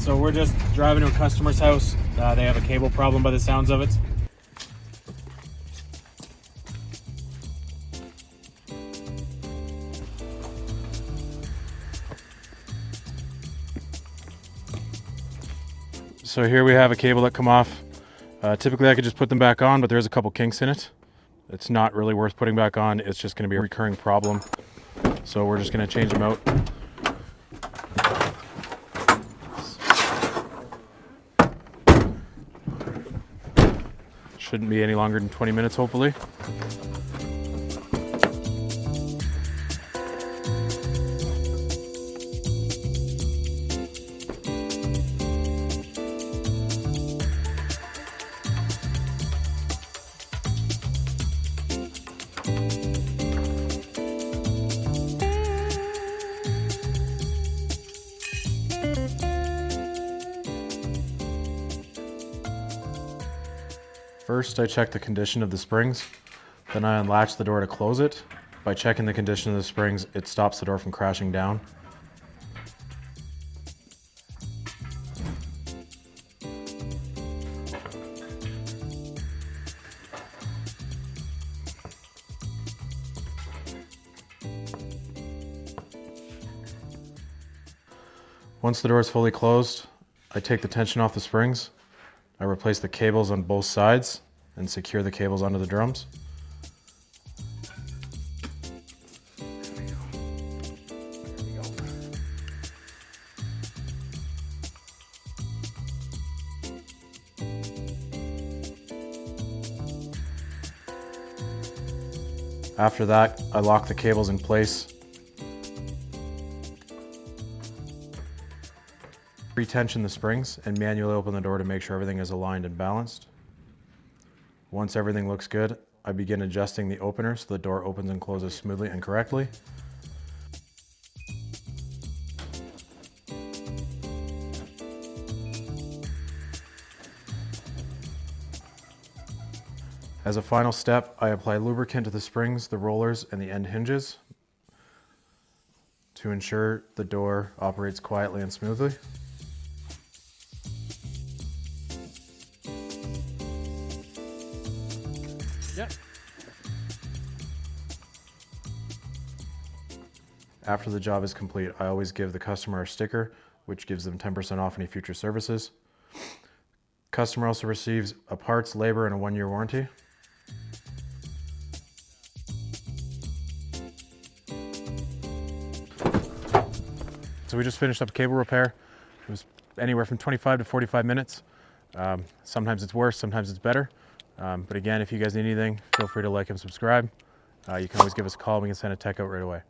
So we're just driving to a customer's house. They have a cable problem by the sounds of it. So here we have a cable that come off. Typically I could just put them back on, but there's a couple kinks in it. It's not really worth putting back on. It's just going to be a recurring problem. So we're just going to change them out. Shouldn't be any longer than 20 minutes, hopefully. First, I check the condition of the springs. Then I unlatch the door to close it. By checking the condition of the springs, it stops the door from crashing down. Once the door is fully closed, I take the tension off the springs. I replace the cables on both sides and secure the cables onto the drums. After that, I lock the cables in place. Retension the springs and manually open the door to make sure everything is aligned and balanced. Once everything looks good, I begin adjusting the opener so the door opens and closes smoothly and correctly. As a final step, I apply lubricant to the springs, the rollers, and the end hinges to ensure the door operates quietly and smoothly. Yep. After the job is complete, I always give the customer a sticker, which gives them 10% off any future services. Customer also receives a parts, labor, and a 1-year warranty. So we just finished up a cable repair. It was anywhere from 25 to 45 minutes. Sometimes it's worse, sometimes it's better. But again, if you guys need anything, feel free to like and subscribe. You can always give us a call. We can send a tech out right away.